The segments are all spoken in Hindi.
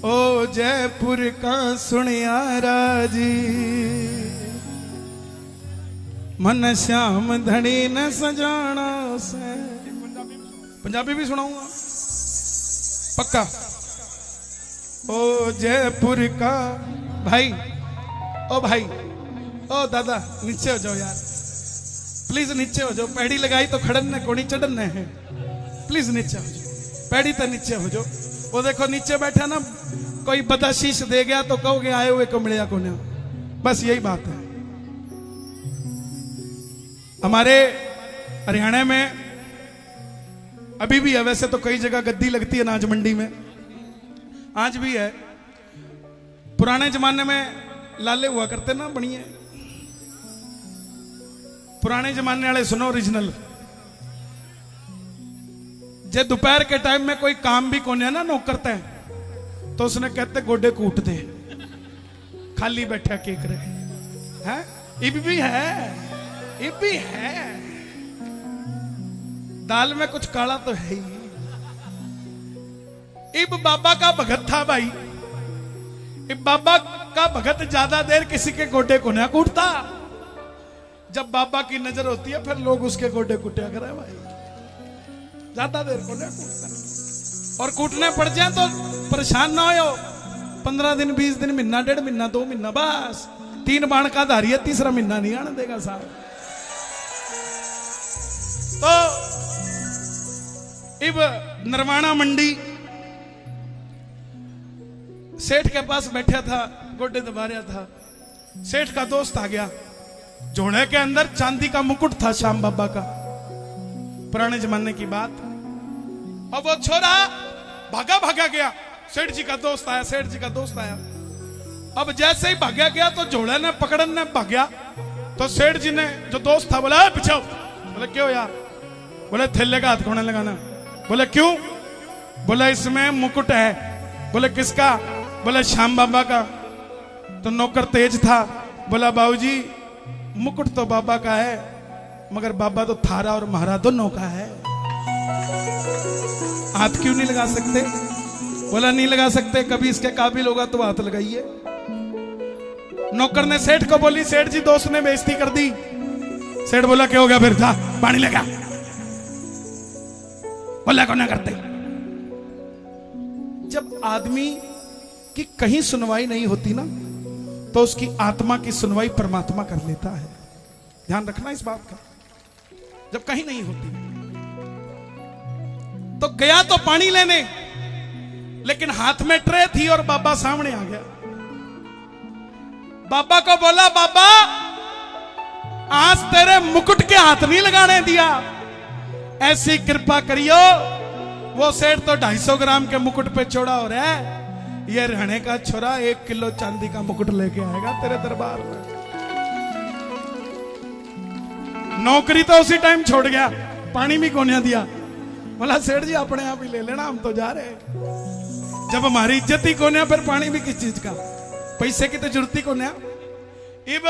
ओ जयपुर का सुनियारा जी, मन श्याम धनी न सजाना से। पंजाबी भी सुनाऊंगा पक्का। ओ जयपुर का भाई, ओ भाई, ओ दादा नीचे हो जाओ यार, प्लीज नीचे हो जाओ। पैड़ी लगाई तो खड़न ने कोनी चढ़न है, प्लीज नीचे हो जाओ, पैड़ी तो नीचे हो जाओ। वो देखो नीचे बैठा ना, कोई बदशीश दे गया तो कहोगे आए हुए को मिलिया को ना, बस यही बात है। हमारे हरियाणा में अभी भी है, वैसे तो कई जगह गद्दी लगती है अनाज मंडी में, आज भी है। पुराने जमाने में लाले हुआ करते ना बढ़िया, पुराने जमाने वाले सुनो ओरिजिनल। जे दोपहर के टाइम में कोई काम भी कोने ना नौकर करते हैं तो उसने कहते गोडे कूटते, खाली बैठा केक रहे हैं। इब भी है, इब भी है, दाल में कुछ काला तो है ही। इब बाबा का भगत था भाई, इब बाबा का भगत ज्यादा देर किसी के गोडे को ना कूटता। जब बाबा की नजर होती है फिर लोग उसके गोडे कुटिया करे भाई, ज्यादा देर को ना कूटता। और कूटने पड़ जाए तो परेशान ना हो, 15 दिन 20 दिन, महीना 1.5 महीना 2 महीना, बस 3 बाण का धारी है, तीसरा महीना नहीं आने देगा साहब। तो इब नरवाना मंडी सेठ के पास बैठा था, गोडे दबा रहा था। सेठ का दोस्त आ गया, जोड़े के अंदर चांदी का मुकुट था श्याम बाबा का, पुराने जमाने की बात। अब वो छोरा भागा भागा गया, सेठ जी का दोस्त आया, सेठ जी का दोस्त आया। अब जैसे ही भागा गया तो जोड़े ने पकड़न ने भाग्या, तो सेठ जी ने जो दोस्त था बोला पीछे। बोले क्यों यार? बोले थैले का हाथ खोने लगाना। बोले क्यों? बोले इसमें मुकुट है। बोले किसका? बोले श्याम बाबा का। तो नौकर तेज था, बोला बाबूजी मुकुट तो बाबा का है, मगर बाबा तो थारा और महारा दोनों का है, हाथ क्यों नहीं लगा सकते? बोला नहीं लगा सकते, कभी इसके काबिल होगा तो हाथ लगाइए। नौकर ने सेठ को बोली, सेठ जी दोस्त ने बेइज्जती कर दी। सेठ बोला क्या हो गया? फिर जा पानी लगा। बोला को ना करते। जब आदमी की कहीं सुनवाई नहीं होती ना, तो उसकी आत्मा की सुनवाई परमात्मा कर लेता है। ध्यान रखना इस बात का। जब कहीं नहीं होती तो गया तो पानी लेने, लेकिन हाथ में ट्रे थी और बाबा सामने आ गया। बाबा को बोला बाबा आज तेरे मुकुट के हाथ नहीं लगाने दिया, ऐसी कृपा करियो। वो सेठ तो 250 ग्राम के मुकुट पे चौड़ा हो रहा है, ये रहने का छोरा 1 किलो चांदी का मुकुट लेके आएगा तेरे दरबार में। नौकरी तो उसी टाइम छोड़ गया, पानी भी कोन्या दिया। बोला सेठ जी अपने आप ही ले लेना, हम तो जा रहे। जब हमारी इज्जत ही कोन्या, फिर पानी भी किस चीज का? पैसे की तो जरूरत ही कोन्या। इब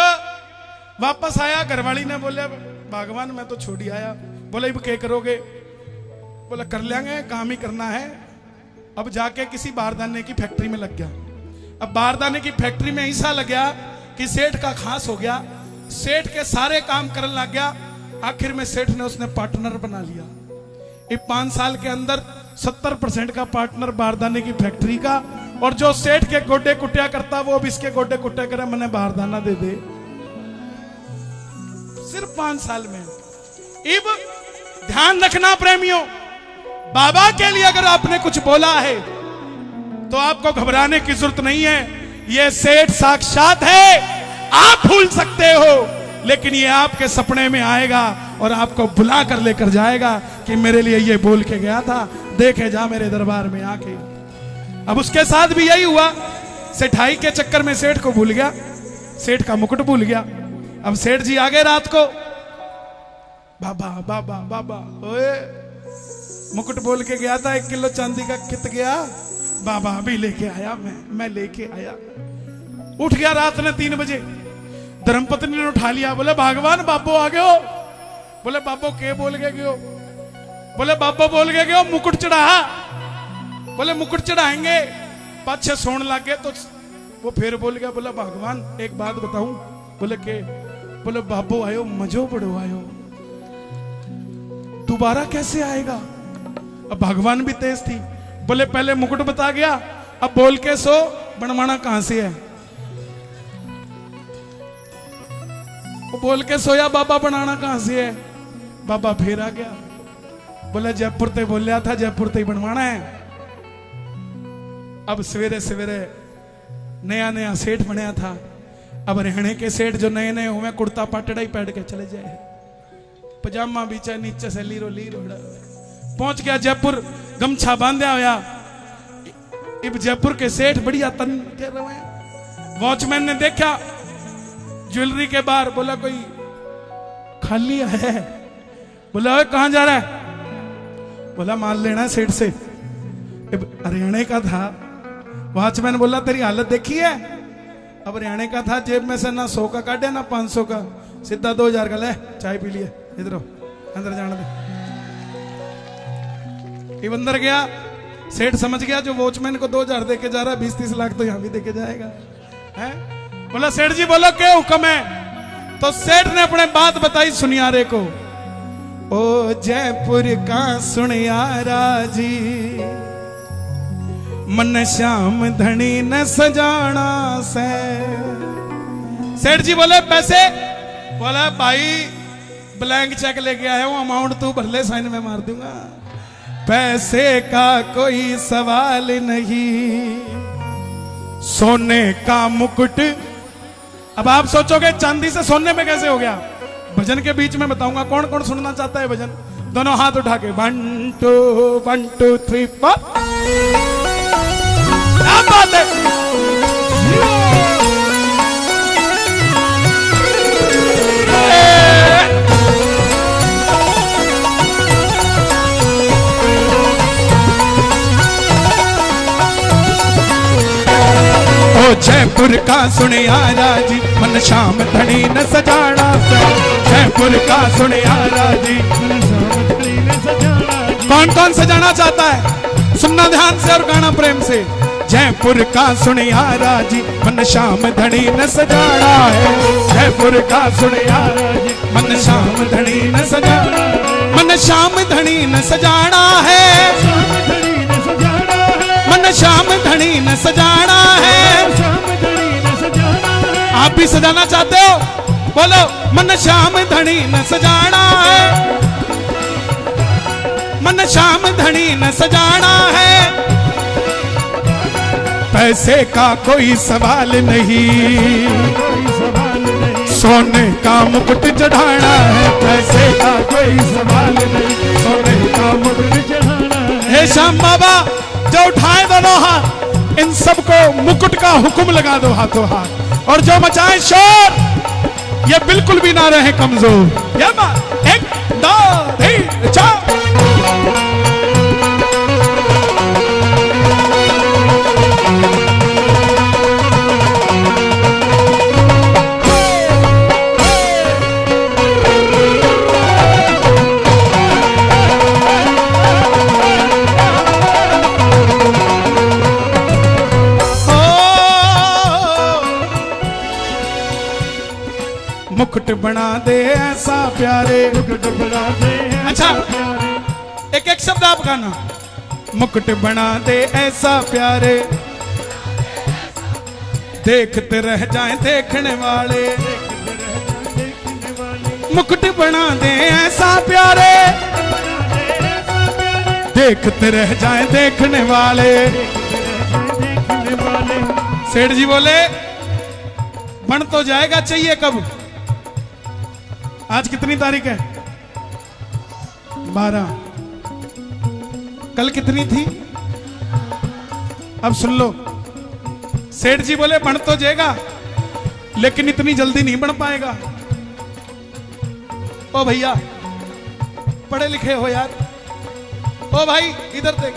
वापस आया, घरवाली ने बोले भगवान मैं तो छोड़ ही आया। बोले इब क्या करोगे? बोला कर लेंगे, काम ही करना है। अब जाके किसी बारदाने की फैक्ट्री में लग गया। अब बारदाने की फैक्ट्री में ऐसा लग गया कि सेठ का खास हो गया, सेठ के सारे काम करने लग गया। आखिर में सेठ ने उसने पार्टनर बना लिया। ये 5 साल के अंदर 70% का पार्टनर बारदाने की फैक्ट्री का, और जो सेठ के गोडे कुटिया करता वो अब इसके गोडे कुटिया करे, मैंने बारदाना दे दे। सिर्फ 5 साल में। इब ध्यान रखना प्रेमियों, बाबा के लिए अगर आपने कुछ बोला है तो आपको घबराने की जरूरत नहीं है। ये सेठ साक्षात है, आप भूल सकते हो, लेकिन ये आपके सपने में आएगा और आपको बुला कर लेकर जाएगा कि मेरे लिए ये बोल के गया था, देखे जा मेरे दरबार में आके। अब उसके साथ भी यही हुआ, सेठाई के चक्कर में सेठ को भूल गया, सेठ का मुकुट भूल गया। अब सेठ जी आ गए रात को, बाबा बाबा बाबा, ओए मुकुट बोल के गया था 1 किलो चांदी का, कित गया? बाबा अभी लेके आया, मैं लेके आया। उठ गया रात ने 3 बजे, धर्मपत्नी ने उठा लिया। बोले भगवान बाबो आ गए हो। बोले बाबो के बोल के गयो? बोले बाबो बोल के गयो मुकुट चढ़ा। बोले मुकुट चढ़ाएंगे। पाछे सोने लगे तो वो फिर बोल गया, बोला भगवान एक बात बताऊं? बोले के? बोले बाबू आयो मजो बड़ो आयो, दोबारा कैसे आएगा? अब भगवान भी तेज थी, बोले पहले मुकुट बता गया, अब बोल के सो बनवाना कहां से है? वो बोल के सोया बाबा बनाना कहां से है? बाबा फिर आ गया, बोले जयपुर ते बोलिया था, जयपुर ते ही बनवाना है। अब सवेरे सवेरे नया नया सेठ बनया था, अब रहने के सेठ जो नए नए हुए कुर्ता पाटड़ा ही पहन के चले जाए, पजामा बीचा नीचे से लीरो लीरो पहुंच गया जयपुर, गमछा बांधा होया। अब जयपुर के सेठ बढ़िया तन के रहे। वॉचमैन ने देखा ज्वेलरी के बाहर, बोला कोई खाली है? बोला ओए कहां जा रहा है? बोला माल लेना है सेठ से। हरियाणा का था। वॉचमैन बोला तेरी हालत देखी है? अब हरियाणा का था, जेब में से ना 100 का काटे ना 500 का, सीधा 2000 का ले, चाय पी लिए, इधर अंदर जाने दे। ये अंदर गया, सेठ समझ गया जो वॉचमैन को 2000 देके जा रहा है, 20-30 लाख तो यहां भी देके जाएगा है? बोला सेठ जी बोलो क्या हुक्म है? तो सेठ ने अपने बात बताई सुनियारे को। ओ जयपुर का सुनियारा जी, मन श्याम धनी न सजाना से। सेठ जी बोले पैसे? बोला भाई ब्लैंक चेक लेके आया हूं, अमाउंट तू भर ले, साइन में मार दूंगा, पैसे का कोई सवाल नहीं, सोने का मुकुट। अब आप सोचोगे चांदी से सोने में कैसे हो गया? भजन के बीच में बताऊंगा। कौन कौन सुनना चाहता है भजन? दोनों हाथ उठा के 1 2 3 4। क्या बात है? ओ जयपुर का सुनियारा जी, मन श्याम धनी न सजाना से। जयपुर का सुनियारा जी, मन श्याम धनी न सजाना। कौन कौन सजाना चाहता है? सुनना ध्यान से और गाना प्रेम से। जयपुर का सुनियारा जी, मन श्याम धनी न सजाना है। जयपुर का सुनियारा जी, मन श्याम धनी न सजाना, मन श्याम धनी न सजाना है, मन श्याम धनी न सजाना है। आप भी सजाना चाहते हो? बोलो मन श्याम धनी न सजाना है, मन श्याम धनी न सजाना है। पैसे का कोई सवाल नहीं, सोने का मुकुट चढ़ाना है। पैसे का कोई सवाल नहीं, सोने का मुकुट चढ़ाना है। हे श्याम बाबा जो उठाए दोनों हाथ, इन सबको मुकुट का हुक्म लगा दो हाथों हाथ, और जो मचाए शोर ये बिल्कुल भी ना रहे कमजोर। ये बात 1 2 3 4। मुकुट बना दे ऐसा प्यारे, मुकुट बना दे। अच्छा एक एक शब्द आप गाना। मुकुट बना दे ऐसा प्यारे, देखते रह जाएं देखने वाले। मुकुट बना दे ऐसा प्यारे, देखते रह जाएं देखने वाले। सेठ जी बोले बन तो जाएगा, चाहिए कब? आज कितनी तारीख है? 12। कल कितनी थी? अब सुन लो। सेठ जी बोले बन तो जाएगा, लेकिन इतनी जल्दी नहीं बन पाएगा। ओ भैया पढ़े लिखे हो यार, ओ भाई इधर देख,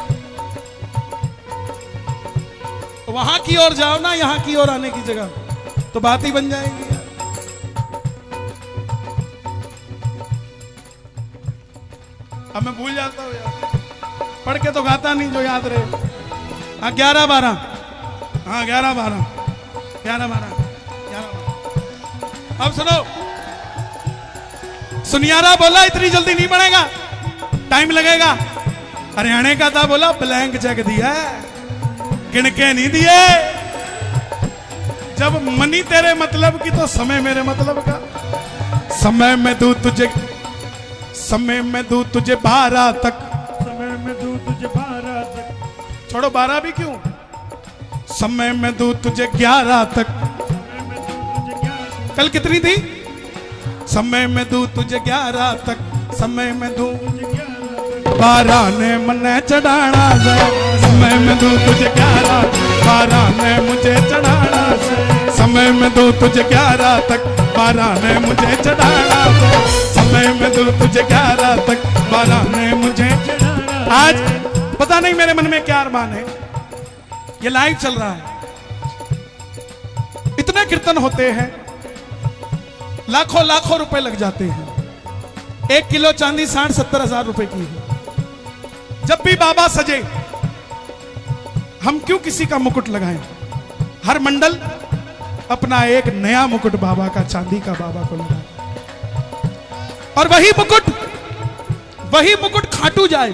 वहां की ओर जाओ ना, यहां की ओर आने की जगह, तो बात ही बन जाएगी यार। अब मैं भूल जाता हूँ यार, पढ़ के तो गाता नहीं जो याद रहे। हाँ 11 12 हाँ 11-12 11-12। अब सुनो, सुनियारा बोला इतनी जल्दी नहीं बढ़ेगा, टाइम लगेगा। हरियाणे का था, बोला ब्लैंक चेक दिया, गिन के नहीं दिए। जब मनी तेरे मतलब की तो समय मेरे मतलब का। समय में दूं तुझे 12 तक, समय में दूं तुझे 12 तक, छोड़ो 12 भी क्यों, समय में दूं तुझे 11 तक। कल कितनी थी, समय में दूं तुझे 11 तक, समय में दूं 12 ने मने चढ़ाना से, समय में दूं तुझे 11, 12 ने मुझे चढ़ाना से, समय में दूं तुझे 11 तक, 12 ने मुझे चढ़ाना से, समय में दूं तुझे 11 तक, 12 ने मुझे चढ़ाना। आज पता नहीं मेरे मन में क्या अरमान है, ये लाइव चल रहा है, इतने कीर्तन होते हैं, लाखों लाखों रुपए लग जाते हैं। 1 किलो चांदी 60-70 हजार रुपए की है। जब भी बाबा सजे, हम क्यों किसी का मुकुट लगाएं? हर मंडल अपना एक नया मुकुट बाबा का, चांदी का बाबा को लगाए, और वही मुकुट खाटू जाए,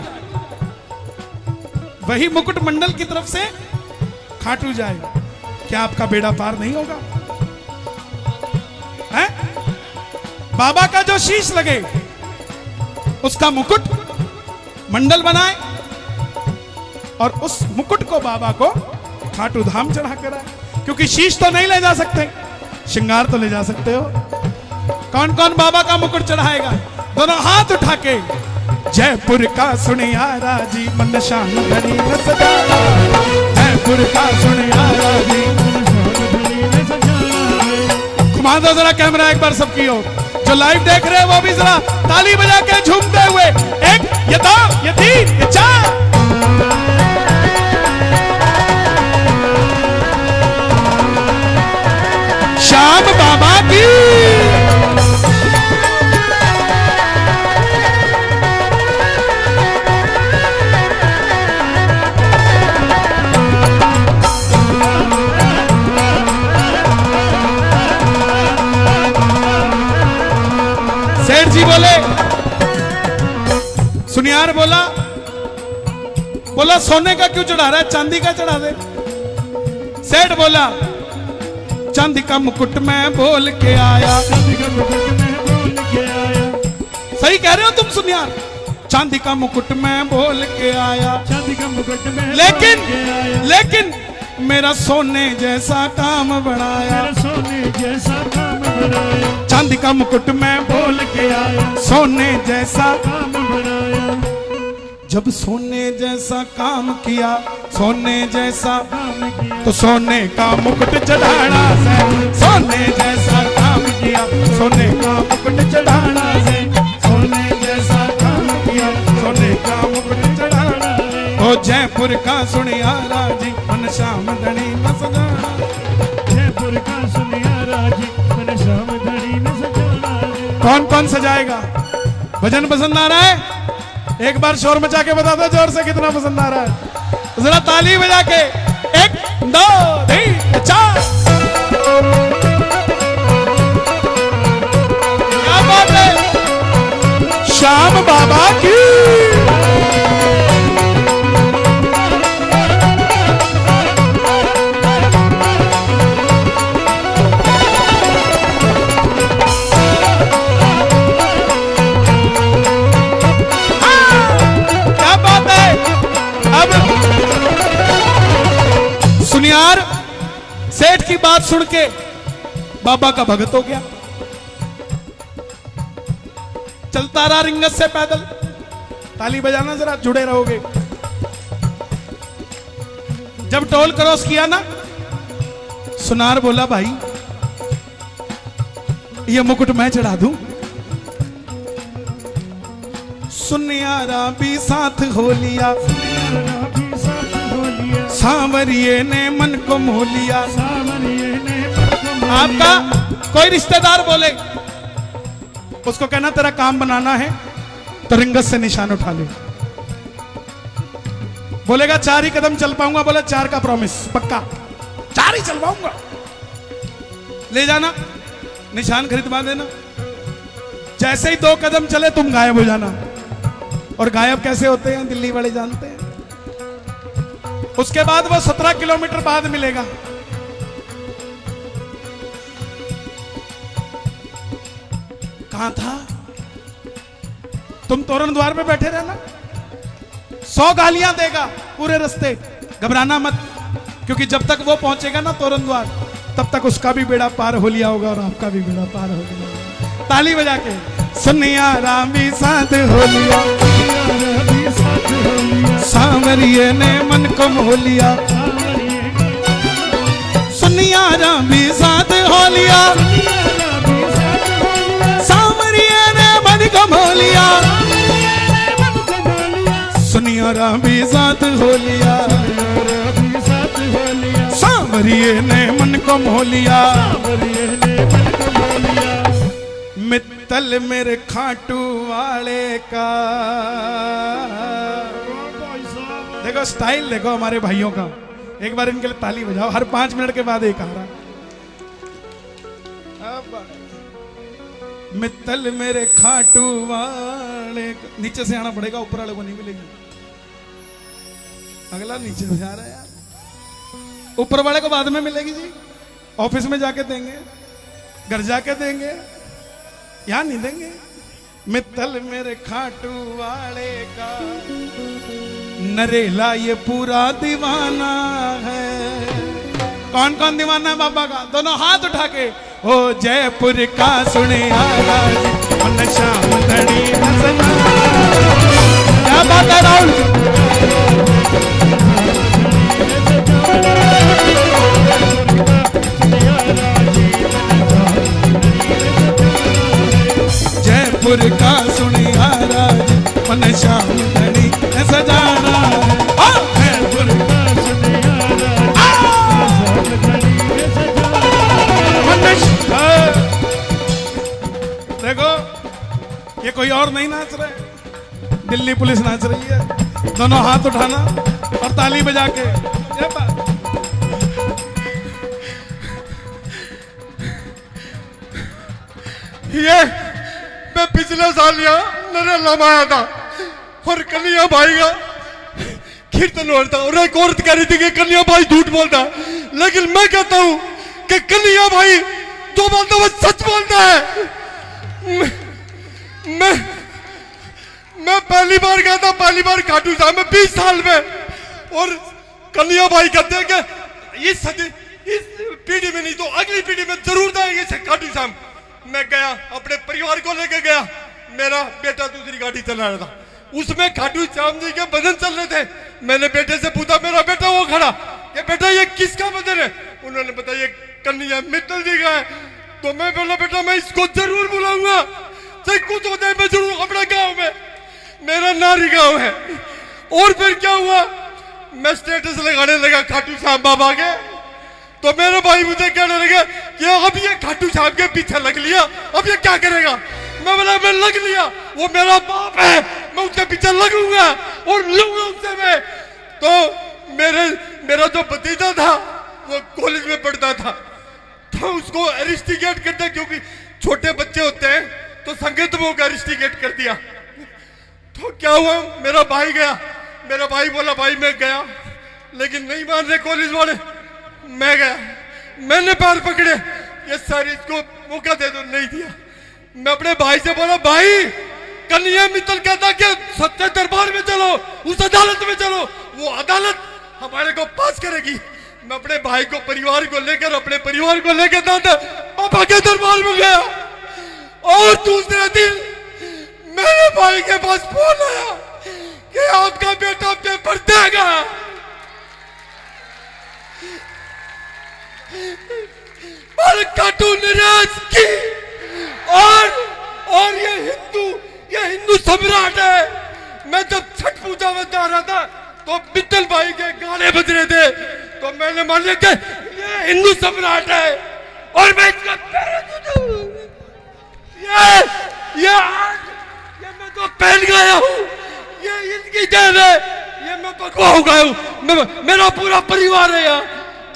वही मुकुट मंडल की तरफ से खाटू जाए। क्या आपका बेड़ा पार नहीं होगा? है? बाबा का जो शीश लगे उसका मुकुट मंडल बनाए, और उस मुकुट को बाबा को खाटू धाम चढ़ा कर आए। क्योंकि शीश तो नहीं ले जा सकते, श्रृंगार तो ले जा सकते हो। कौन कौन बाबा का मुकुट चढ़ाएगा? दोनों हाथ उठा के, जयपुर का सुनियारा जी मन शान धनी न सजाना, जयपुर का सुनियारा जी मन शान धनी न सजाना। घुमा दो जरा कैमरा एक बार सबकी ओर, जो लाइव देख रहे हैं वो भी जरा ताली बजा के झूमते हुए, 1 ये 2 ये 3 ये 4। श्याम बाबा की सेठ जी बोले, सुनियार बोला सोने का क्यों चढ़ा रहा है, चांदी का चढ़ा दे। सेठ बोला, चांदी का मुकुट मैं बोल के आया, सही कह रहे हो तुम सुनियार, चांदी का मुकुट मैं बोल के आया, चांदी का मुकुट में लेकिन मेरा सोने जैसा काम बनाया, सोने जैसा काम बनाया, चांदी का मुकुट मैं बोल के आया, सोने जैसा काम बनाया। जब सोने जैसा काम किया, सोने जैसा काम किया तो सोने का मुकुट चढ़ाना है, सोने जैसा काम किया, सोने का मुकुट चढ़ाना है, सोने जैसा काम किया, सोने का मुकुट चढ़ाना है। ओ जयपुर का सुनियारा जी मन श्याम धनी न सजाना, जयपुर का सुनियारा जी मन श्याम धनी न सजाना। कौन कौन सजाएगा? भजन पसंद आ रहा है? एक बार शोर मचा के बता दो जोर से कितना पसंद आ रहा है, जरा ताली बजा के, 1 2 3 4। क्या बात है, श्याम बाबा की। सुनियार सेठ की बात सुन के बाबा का भगत हो गया, चलता रहा रिंगत से पैदल। ताली बजाना जरा, जुड़े रहोगे। जब टोल क्रॉस किया ना, सुनार बोला, भाई ये मुकुट मैं चढ़ा दूं। सुनियारा भी साथ हो लिया, सांवरिये ने मन को मोह लिया। आपका कोई रिश्तेदार बोले, उसको कहना तेरा काम बनाना है तो रिंगत से निशान उठा ले। बोलेगा 4 ही कदम चल पाऊंगा, बोले 4 का प्रॉमिस पक्का, चार ही चलवाऊंगा। ले जाना, निशान खरीदवा देना। जैसे ही 2 कदम चले तुम गायब हो जाना। और गायब कैसे होते हैं दिल्ली वाले जानते हैं। उसके बाद वो 17 किलोमीटर बाद मिलेगा। कहां था? तुम तोरण द्वार पे बैठे रहना, 100 गालियां देगा पूरे रास्ते। घबराना मत, क्योंकि जब तक वो पहुंचेगा ना तोरण द्वार, तब तक उसका भी बेड़ा पार हो लिया होगा और आपका भी बेड़ा पार हो लिया होगा। ताली बजा के सुनिया रामी साथ हो लिया, सांवरिये ने मन को मोह लिया। सुनिया रामी साथ हो लिया, सांवरिये ने मन को मोह लिया। सुनिया रामी साथ हो लिया, सांवरिये ने मन को मोह लिया। मित्तल मेरे खाटू वाले का। देखो स्टाइल देखो हमारे भाइयों का। एक बार इनके लिए ताली बजाओ। हर 5 मिनट के बाद एक आ रहा। मित्तल मेरे खाटू वाले का। नीचे से आना पड़ेगा, ऊपर वाले को नहीं मिलेगी। अगला नीचे से आ रहा है यार। ऊपर वाले को बाद में मिलेगी जी, ऑफिस में जाके देंगे, घर जाके देंगे, यहां नहीं देंगे। मित्तल मेरे खाटू वाले का, नरेला ये पूरा दीवाना है। कौन कौन दीवाना है बाबा का? दोनों हाथ उठा के। ओ जयपुर का सुने आवाज, शाम धड़ी हंसना। क्या बात है राहुल? जयपुर का सुनिया राज, मन शाम धड़ी सजाना। जयपुर का सुनिया राज। देखो ये कोई और नहीं नाच रहे, दिल्ली पुलिस नाच रही है। दोनों हाथ उठाना और ताली बजा के। ये मैं पिछले साल यहाँ नरेला में आया था और कन्हैया भाई का कीर्तन हो रहा था और एक औरत कह रही थी कि कन्हैया भाई झूठ बोलता है, लेकिन मैं कहता हूँ कि कन्हैया भाई जो बोलता है वो सच बोलता है। मैं पहली बार गया था, पहली बार खाटू श्याम में 20 साल में, और कन्हैया भाई कहते हैं कि इस पीढ़ी में नहीं तो अगली पीढ़ी में जरूर जाएंगे खाटू श्याम। मैं गया, अपने परिवार को लेकर गया। मेरा बेटा दूसरी गाड़ी चला रहा था, उसमें खाटू श्याम जी के भजन चल रहे थे। मैंने बेटे से पूछा, मेरा बेटा वो खड़ा, कि बेटा ये किसका भजन है? उन्होंने बताया ये कन्हैया मित्तल जी का है। तो मैं बोला बेटा मैं इसको जरूर बुलाऊंगा, चाहे कुछ हो जाए मैं जरूर। अपने गाँव में, मेरा नारी गाँव है। और फिर क्या हुआ, मैं स्टेटस लगाने लगा खाटू श्याम बाबा के, तो मेरे भाई मुझे कहने लगे कि अब ये खाटू श्याम के पीछे लग लिया, अब ये क्या करेगा? मैं बोला मैं लग लिया, वो मेरा बाप है, मैं उसके पीछे लगूंगा और लूंगा उससे मैं। तो मेरा जो भतीजा था वो कॉलेज में पढ़ता था, तो उसको अरेस्टिकेट करता, क्योंकि छोटे बच्चे होते हैं तो संगीत में को अरेस्टिकेट कर दिया। तो क्या हुआ, मेरा भाई गया, मेरा भाई बोला भाई मैं गया, लेकिन नहीं मान रहे कॉलेज वाले। मैं गया, मैंने पैर पकड़े, ये सर इसको मौका दे दो, नहीं दिया। मैं अपने भाई से बोला भाई कन्हैया मित्तल कहता कि सच्चे दरबार में चलो, उस अदालत में चलो, वो अदालत हमारे को पास करेगी। मैं अपने भाई को, परिवार को लेकर, अपने परिवार को लेकर दादा पापा के दरबार में गया, और दूसरे दिन मेरे भाई के पास फोन आया कि आपका बेटा पेपर देगा। और कार्टून राज की, और ये हिंदू सम्राट है। मैं जब छठ पूजा में जा रहा था तो मित्तल भाई के गाने बज रहे थे, तो मैंने मान लिया कि ये हिंदू सम्राट है, और मैं इसका ये मैं तो पहन गया हूँ, ये इनकी देन है, ये मैं पकवा हो गया हूँ। मेरा पूरा परिवार है यहाँ,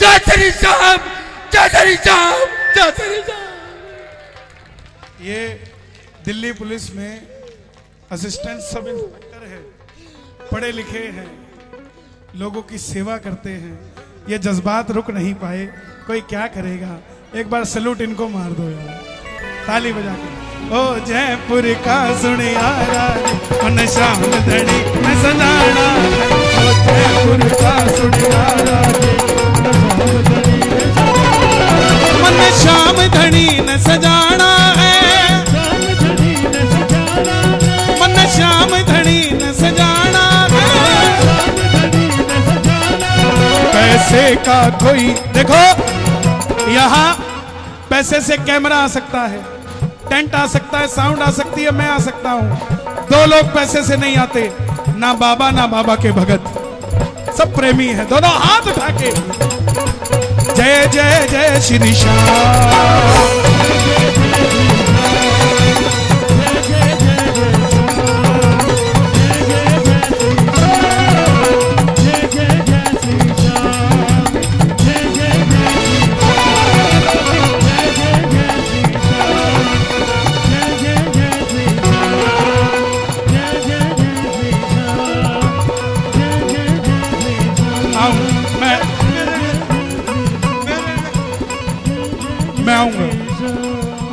जय श्री श्याम, जय श्री श्याम, जय श्री श्याम। ये दिल्ली पुलिस में असिस्टेंट सब इंस्पेक्टर है, पढ़े लिखे हैं, लोगों की सेवा करते हैं। ये जज्बात रुक नहीं पाए, कोई क्या करेगा। एक बार सैल्यूट इनको मार दो यार, ताली बजा के। ओ जयपुर का सुनिया मन श्याम धनी न सजाना, ओ जयपुर का सुनिया मन श्याम धनी न सजाना है, मन श्याम धनी न सजाना है। पैसे का कोई देखो, यहाँ पैसे से कैमरा आ सकता है, टेंट आ सकता है, साउंड आ सकती है, मैं आ सकता हूं। दो लोग पैसे से नहीं आते, ना बाबा ना बाबा के भगत, सब प्रेमी है। दोनों हाथ उठा के जय जय जय श्री श्याम। मैं आऊंगा।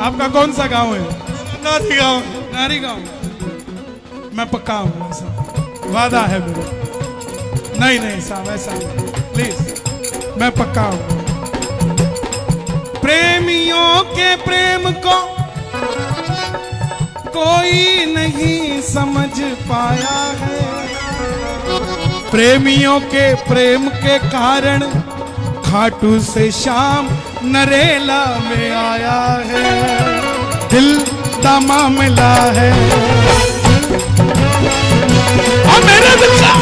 आपका कौन सा गांव है? नारी गांव। नारी गांव। मैं पक्का आऊंगा, साहब, वादा है मेरा। नहीं नहीं साहब, ऐसा नहीं, प्लीज, मैं पक्का आऊंगा। प्रेमियों के प्रेम को कोई नहीं समझ पाया है, प्रेमियों के प्रेम के कारण खाटू से श्याम नरेला में आया है। दिल का मामला है और मेरे दिल का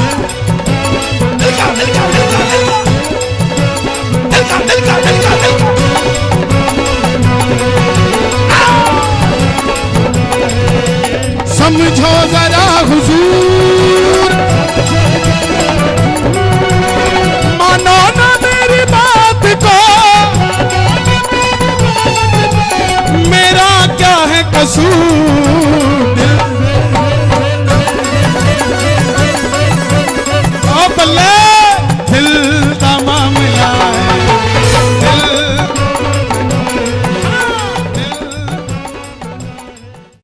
दिल का दिल का दिल का दिल का दिल का दिल का दिल का दिल का समझो